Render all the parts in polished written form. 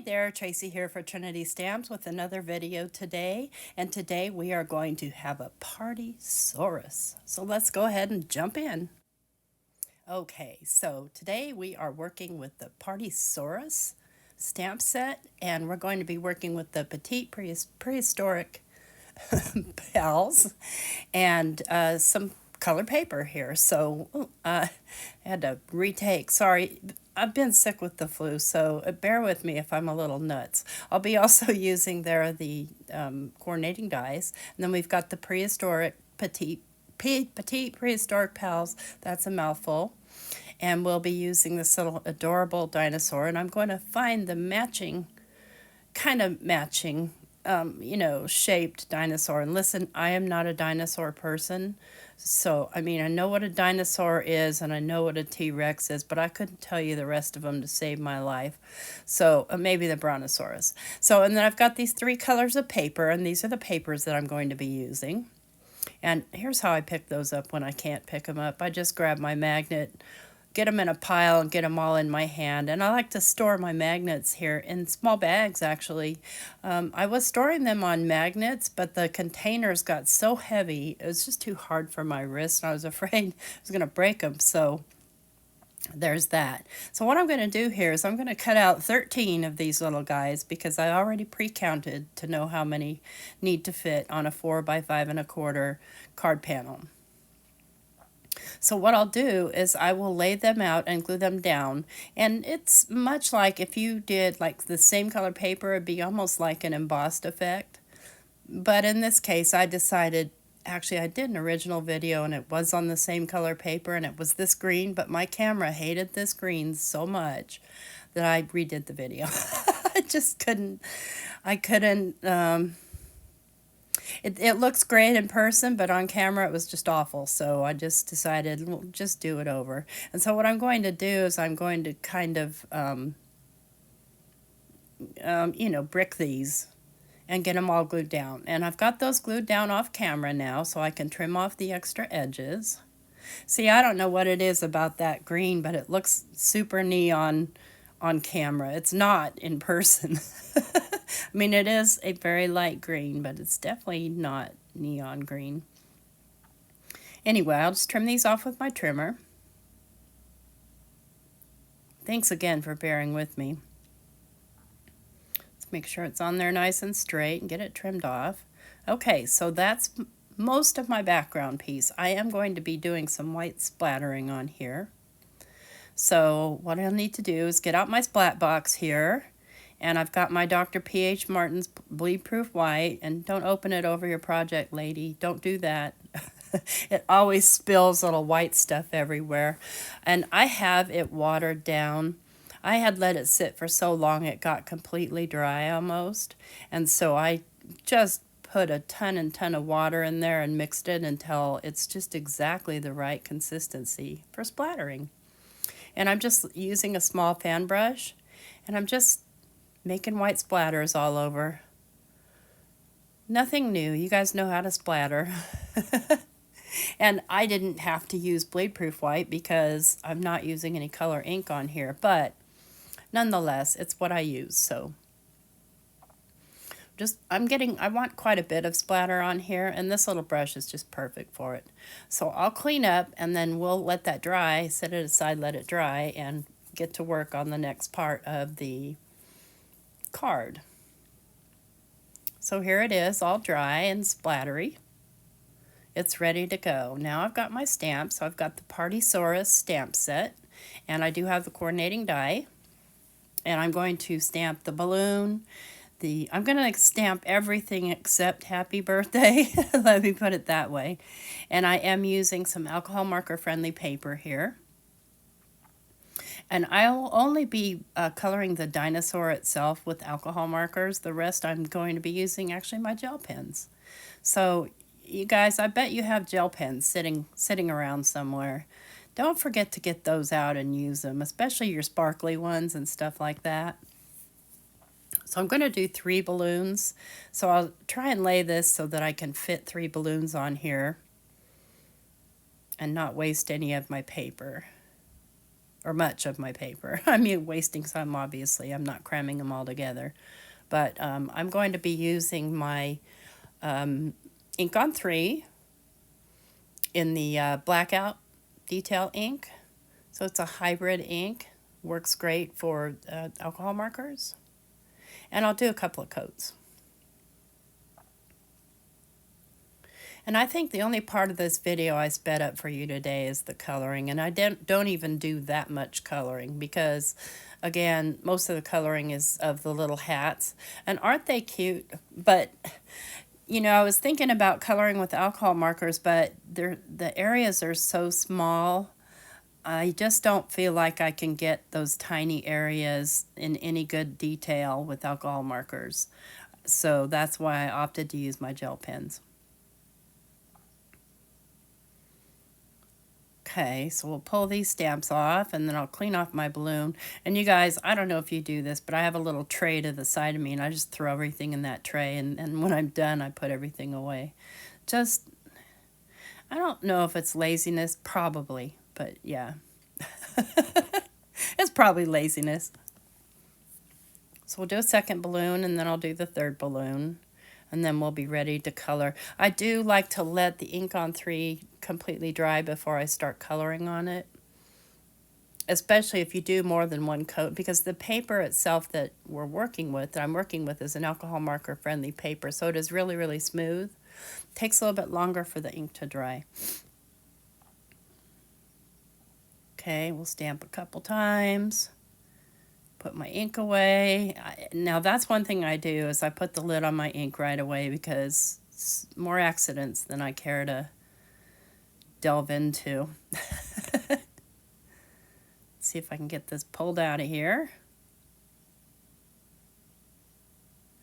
there, Tracy here for Trinity Stamps with another video today. And today we are going to have a Partysaurus. So let's go ahead and jump in. Okay, so today we are working with the Partysaurus stamp set, and we're going to be working with the Petite Prehistoric pals and some color paper here. So I had to retake. Sorry, I've been sick with the flu, so bear with me if I'm a little nuts. I'll be also using the coordinating dies, and then we've got the prehistoric petite prehistoric pals. That's a mouthful. And we'll be using this little adorable dinosaur, and I'm going to find the matching shaped dinosaur. And listen, I am not a dinosaur person. So, I mean, I know what a dinosaur is and I know what a T-Rex is, but I couldn't tell you the rest of them to save my life. So, maybe the Brontosaurus. So, and then I've got these 3 colors of paper, and these are the papers that I'm going to be using. And here's how I pick those up when I can't pick them up. I just grab my magnet, get them in a pile, and get them all in my hand. And I like to store my magnets here in small bags, actually. I was storing them on magnets, but the containers got so heavy, it was just too hard for my wrist, and I was afraid I was going to break them. So there's that. So what I'm going to do here is I'm going to cut out 13 of these little guys because I already pre-counted to know how many need to fit on a 4 by 5 1/4 card panel. So what I'll do is I will lay them out and glue them down. And it's much like if you did like the same color paper, it'd be almost like an embossed effect. But in this case, I decided, actually I did an original video and it was on the same color paper and it was this green, but my camera hated this green so much that I redid the video. I just couldn't, It looks great in person, but on camera it was just awful. So I just decided, we'll just do it over. And so what I'm going to do is I'm going to kind of, brick these and get them all glued down. And I've got those glued down off camera now, so I can trim off the extra edges. See, I don't know what it is about that green, but it looks super neon on camera. It's not in person. I mean, it is a very light green, but it's definitely not neon green. Anyway, I'll just trim these off with my trimmer. Thanks again for bearing with me. Let's make sure it's on there nice and straight and get it trimmed off. Okay, so that's most of my background piece. I am going to be doing some white splattering on here. So what I'll need to do is get out my splat box here, and I've got my Dr. P.H. Martin's bleed proof white, and don't open it over your project, lady. Don't do that. It always spills little white stuff everywhere. And I have it watered down. I had let it sit for so long it got completely dry almost, and so I just put a ton of water in there and mixed it until it's just exactly the right consistency for splattering. And I'm just using a small fan brush, and I'm just making white splatters all over. Nothing new. You guys know how to splatter. And I didn't have to use bleed proof white because I'm not using any color ink on here, but nonetheless, it's what I use. So I want quite a bit of splatter on here, and this little brush is just perfect for it. So I'll clean up, and then we'll let that dry, set it aside, let it dry, and get to work on the next part of the card. So here it is, all dry and splattery. It's ready to go. Now I've got my stamps. So I've got the Partysaurus stamp set, and I do have the coordinating die, and I'm going to stamp the balloon. I'm going to stamp everything except happy birthday. Let me put it that way. And I am using some alcohol marker friendly paper here. And I'll only be coloring the dinosaur itself with alcohol markers. The rest I'm going to be using actually my gel pens. So you guys, I bet you have gel pens sitting around somewhere. Don't forget to get those out and use them, especially your sparkly ones and stuff like that. So I'm going to do 3 balloons. So I'll try and lay this so that I can fit 3 balloons on here and not waste any of my paper. or much of my paper. I mean, wasting some, obviously. I'm not cramming them all together. But I'm going to be using my ink on 3 in the blackout detail ink. So it's a hybrid ink. Works great for alcohol markers. And I'll do a couple of coats. And I think the only part of this video I sped up for you today is the coloring. And I don't even do that much coloring because, again, most of the coloring is of the little hats. And aren't they cute? But, you know, I was thinking about coloring with alcohol markers, but the areas are so small. I just don't feel like I can get those tiny areas in any good detail with alcohol markers. So that's why I opted to use my gel pens. Okay, so we'll pull these stamps off and then I'll clean off my balloon. And you guys, I don't know if you do this, but I have a little tray to the side of me and I just throw everything in that tray. And when I'm done, I put everything away. Just, I don't know if it's laziness, probably, but yeah. It's probably laziness. So we'll do a second balloon and then I'll do the third balloon. And then we'll be ready to color. I do like to let the ink on 3 completely dry before I start coloring on it. Especially if you do more than one coat, because the paper itself that I'm working with is an alcohol marker friendly paper. So it is really, really smooth. Takes a little bit longer for the ink to dry. Okay, we'll stamp a couple times. Put my ink away. Now that's one thing I do is I put the lid on my ink right away because it's more accidents than I care to delve into. See if I can get this pulled out of here.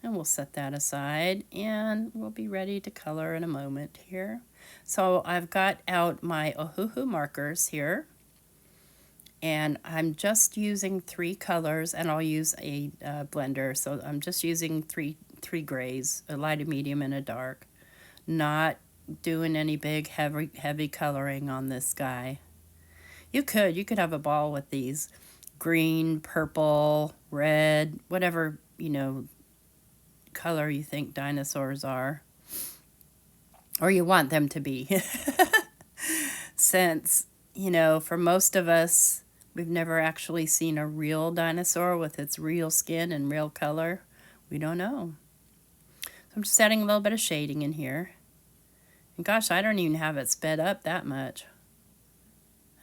And we'll set that aside and we'll be ready to color in a moment here. So I've got out my Ohuhu markers here. And I'm just using 3 colors, and I'll use a blender. So I'm just using three grays, a light, a medium, and a dark. Not doing any big heavy coloring on this guy. You could have a ball with these. Green, purple, red, whatever, you know, color you think dinosaurs are. Or you want them to be. Since, you know, for most of us, we've never actually seen a real dinosaur with its real skin and real color. We don't know. So I'm just adding a little bit of shading in here. And gosh, I don't even have it sped up that much.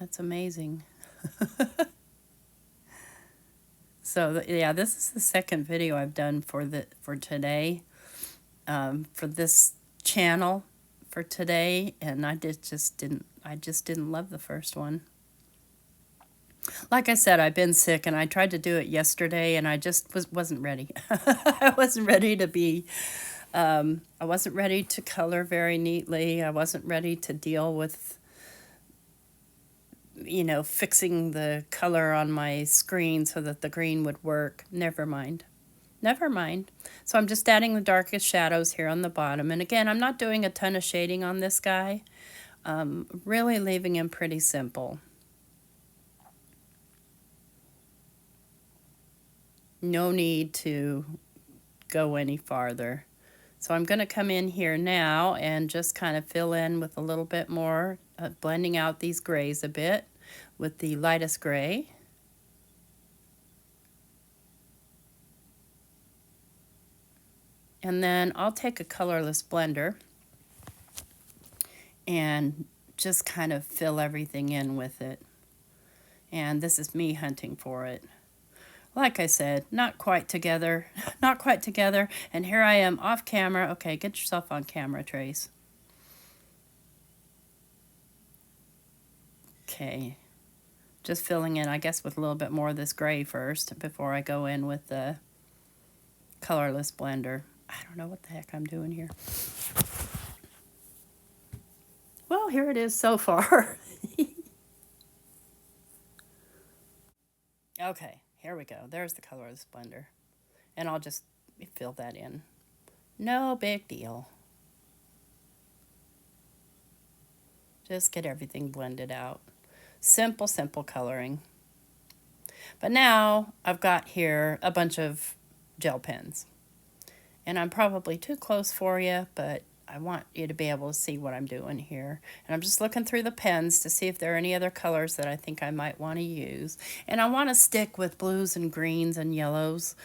That's amazing. So yeah, this is the second video I've done for today, for this channel for today, and I just didn't love the first one. Like I said, I've been sick, and I tried to do it yesterday, and I just wasn't ready. I wasn't ready to be, I wasn't ready to color very neatly. I wasn't ready to deal with, you know, fixing the color on my screen so that the green would work. Never mind. Never mind. So I'm just adding the darkest shadows here on the bottom. And again, I'm not doing a ton of shading on this guy. Really leaving him pretty simple. No need to go any farther. So I'm going to come in here now and just kind of fill in with a little bit more, blending out these grays a bit with the lightest gray. And then I'll take a colorless blender and just kind of fill everything in with it. And this is me hunting for it. Like I said, not quite together, not quite together. And here I am off camera. Okay, get yourself on camera, Trace. Okay, just filling in, I guess, with a little bit more of this gray first before I go in with the colorless blender. I don't know what the heck I'm doing here. Well, here it is so far. Okay, here we go. There's the colorless blender. And I'll just fill that in. No big deal. Just get everything blended out. Simple, simple coloring. But now I've got here a bunch of gel pens. And I'm probably too close for you, but I want you to be able to see what I'm doing here. And I'm just looking through the pens to see if there are any other colors that I think I might want to use. And I want to stick with blues and greens and yellows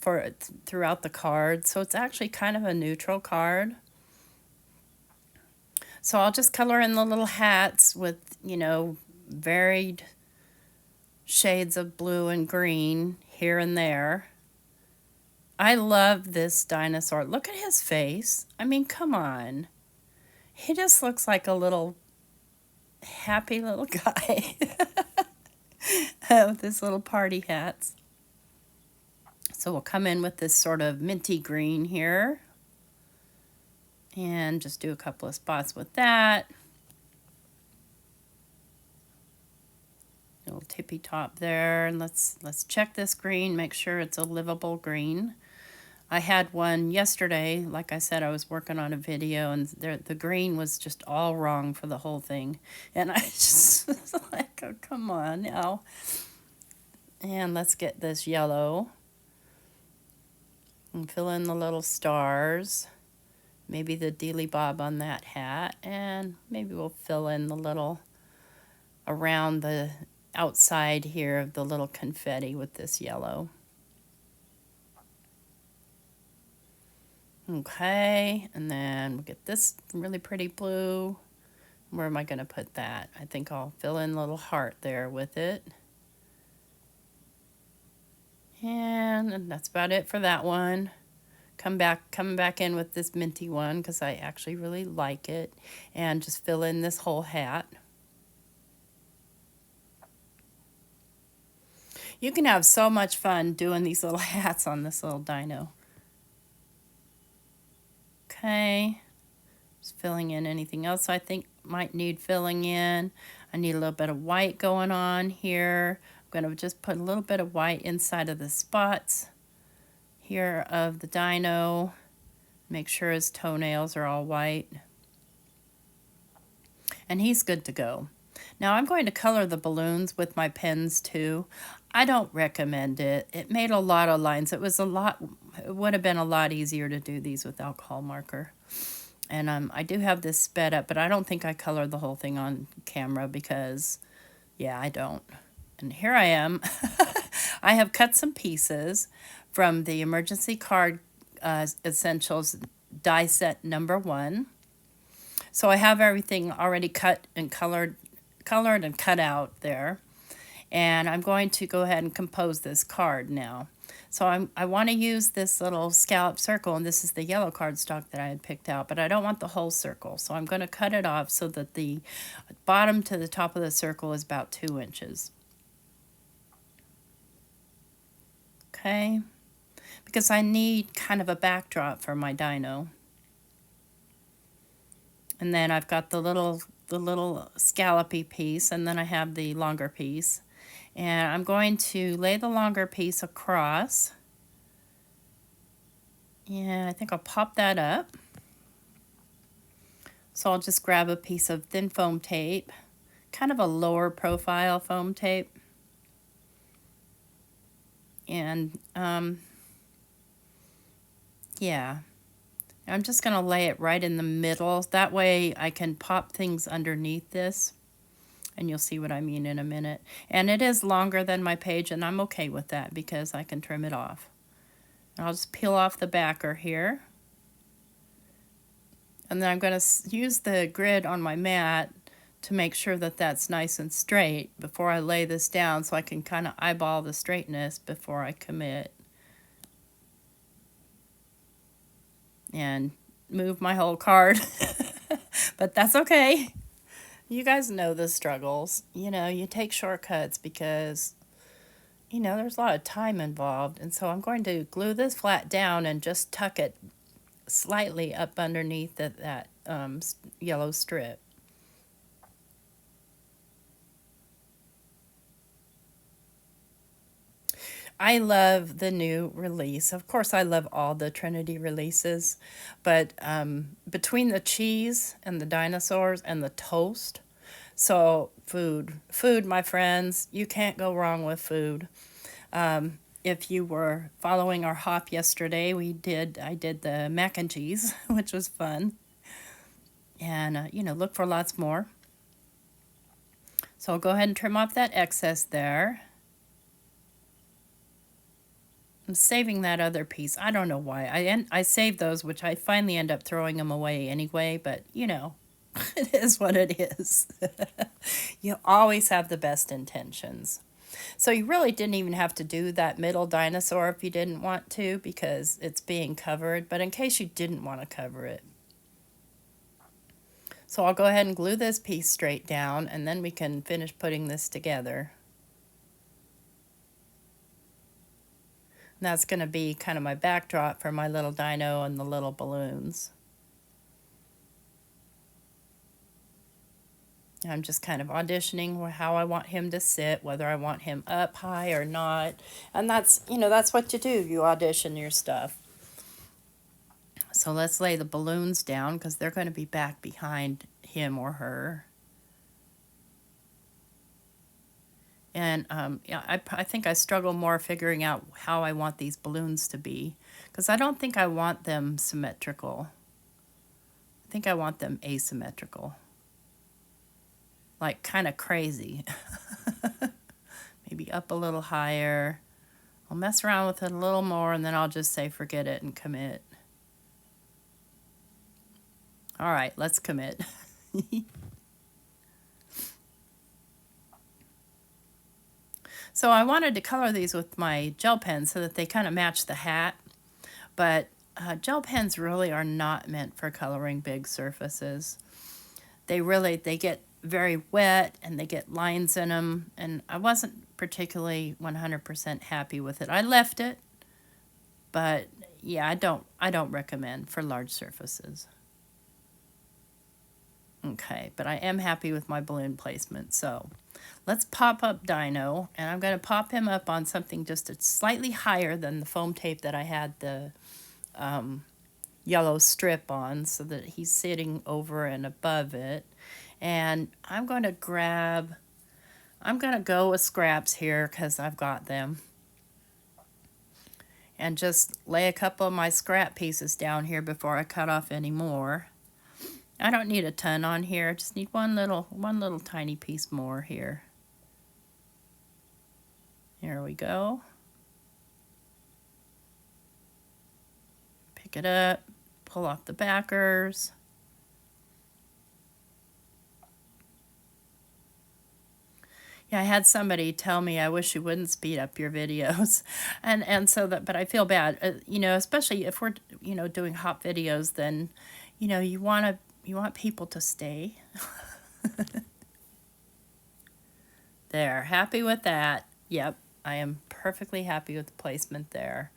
throughout the card. So it's actually kind of a neutral card. So I'll just color in the little hats with, varied shades of blue and green here and there. I love this dinosaur. Look at his face. I mean, come on. He just looks like a little happy little guy with his little party hats. So we'll come in with this sort of minty green here. And just do a couple of spots with that. Little tippy top there. And let's check this green, make sure it's a livable green. I had one yesterday. Like I said, I was working on a video, and the green was just all wrong for the whole thing. And I just was like, oh, come on now. And let's get this yellow. And fill in the little stars. Maybe the dealy bob on that hat. And maybe we'll fill in the little around the outside here of the little confetti with this yellow. Okay, and then we'll get this really pretty blue. Where am I going to put that? I think I'll fill in a little heart there with it. And that's about it for that one. Come back in with this minty one because I actually really like it. And just fill in this whole hat. You can have so much fun doing these little hats on this little dino. Okay, just filling in anything else I think might need filling in. I need a little bit of white going on here. I'm going to just put a little bit of white inside of the spots here of the dino. Make sure his toenails are all white. And he's good to go. Now I'm going to color the balloons with my pens too. I don't recommend it. It made a lot of lines. It would have been a lot easier to do these with alcohol marker. And I do have this sped up, but I don't think I colored the whole thing on camera because, yeah, I don't. And here I am. I have cut some pieces from the Emergency Card Essentials die set number 1. So I have everything already cut and colored and cut out there. And I'm going to go ahead and compose this card now. So I want to use this little scallop circle, and this is the yellow cardstock that I had picked out, but I don't want the whole circle. So I'm going to cut it off so that the bottom to the top of the circle is about 2 inches. Okay, because I need kind of a backdrop for my dino. And then I've got the little scallopy piece, and then I have the longer piece. And I'm going to lay the longer piece across. And I think I'll pop that up. So I'll just grab a piece of thin foam tape, kind of a lower profile foam tape. And yeah, I'm just going to lay it right in the middle. That way I can pop things underneath this. And you'll see what I mean in a minute. And it is longer than my page, and I'm okay with that because I can trim it off. And I'll just peel off the backer here. And then I'm going to use the grid on my mat to make sure that that's nice and straight before I lay this down, so I can kind of eyeball the straightness before I commit. And move my whole card. But that's okay. You guys know the struggles. You take shortcuts because, there's a lot of time involved. And so I'm going to glue this flat down and just tuck it slightly up underneath that yellow strip. I love the new release. Of course, I love all the Trinity releases, but between the cheese and the dinosaurs and the toast, So food, my friends, you can't go wrong with food. If you were following our hop yesterday, I did the mac and cheese, which was fun. And, look for lots more. So I'll go ahead and trim off that excess there. I'm saving that other piece. I don't know why. I saved those, which I finally end up throwing them away anyway, but, it is what it is. You always have the best intentions. So you really didn't even have to do that middle dinosaur if you didn't want to, because it's being covered, but in case you didn't want to cover it. So I'll go ahead and glue this piece straight down, and then we can finish putting this together. And that's going to be kind of my backdrop for my little dino and the little balloons. I'm just kind of auditioning how I want him to sit, whether I want him up high or not. And that's what you do. You audition your stuff. So let's lay the balloons down because they're going to be back behind him or her. And I think I struggle more figuring out how I want these balloons to be, because I don't think I want them symmetrical. I think I want them asymmetrical. Like kind of crazy. Maybe up a little higher. I'll mess around with it a little more, and then I'll just say forget it and commit. All right, let's commit. So I wanted to color these with my gel pens so that they kind of match the hat, but gel pens really are not meant for coloring big surfaces. They get very wet and they get lines in them, and I wasn't particularly 100% happy with it. I left it, but yeah, I don't recommend for large surfaces. Okay, but I am happy with my balloon placement. So let's pop up Dino, and I'm going to pop him up on something just slightly higher than the foam tape that I had the yellow strip on, so that he's sitting over and above it. And I'm going to go with scraps here because I've got them. And just lay a couple of my scrap pieces down here before I cut off any more. I don't need a ton on here. I just need one little tiny piece more here. There we go. Pick it up, pull off the backers. Yeah, I had somebody tell me, I wish you wouldn't speed up your videos. And so that, but I feel bad, especially if we're, doing hop videos, then, you want people to stay. There, happy with that. Yep, I am perfectly happy with the placement there.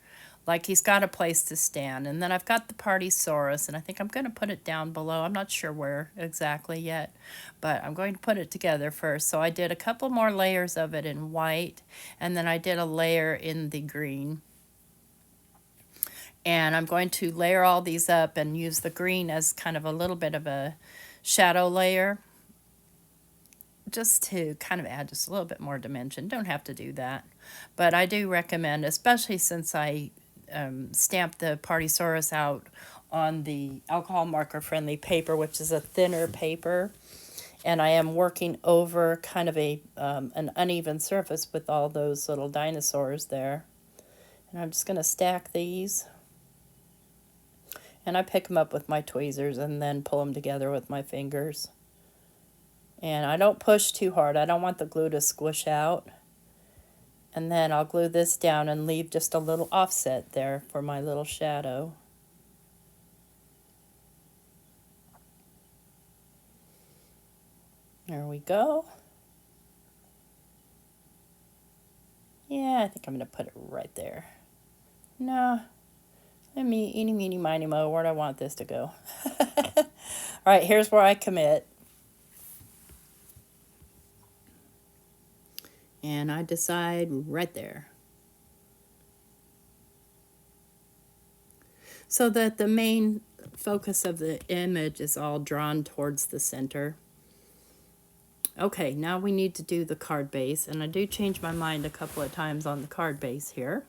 Like he's got a place to stand. And then I've got the Partysaurus, and I think I'm going to put it down below. I'm not sure where exactly yet, but I'm going to put it together first. So I did a couple more layers of it in white, and then I did a layer in the green. And I'm going to layer all these up and use the green as kind of a little bit of a shadow layer, just to kind of add just a little bit more dimension. Don't have to do that, but I do recommend, especially since I stamped the Partysaurus out on the alcohol marker friendly paper, which is a thinner paper, and I am working over kind of an uneven surface with all those little dinosaurs there. And I'm just going to stack these. And I pick them up with my tweezers and then pull them together with my fingers. And I don't push too hard. I don't want the glue to squish out. And then I'll glue this down and leave just a little offset there for my little shadow. There we go. Yeah, I think I'm going to put it right there. No. Eeny, meeny, miny, mo, where do I want this to go? All right, here's where I commit. And I decide right there. So that the main focus of the image is all drawn towards the center. Okay, now we need to do the card base, and I do change my mind a couple of times on the card base here.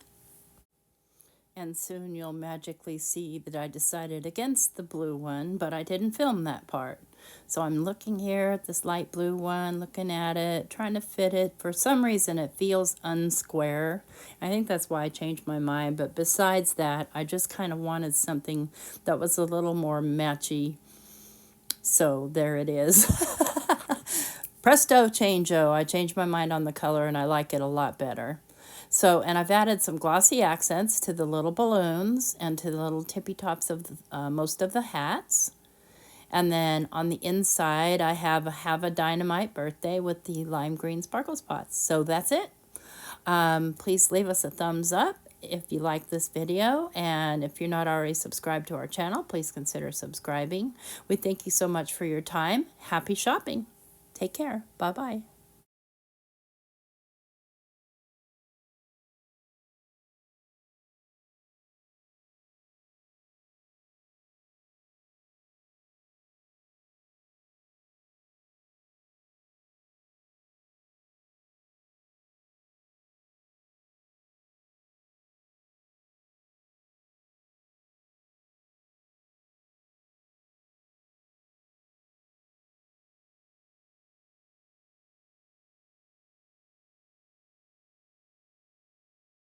And soon you'll magically see that I decided against the blue one, but I didn't film that part. So I'm looking here at this light blue one, looking at it, trying to fit it. For some reason, it feels unsquare. I think that's why I changed my mind. But besides that, I just kind of wanted something that was a little more matchy. So there it is. Presto changeo. I changed my mind on the color, and I like it a lot better. So, and I've added some glossy accents to the little balloons and to the little tippy tops of most of the hats. And then on the inside, I have a Dynamite birthday with the lime green sparkle spots. So that's it. Please leave us a thumbs up if you like this video. And if you're not already subscribed to our channel, please consider subscribing. We thank you so much for your time. Happy shopping. Take care. Bye-bye.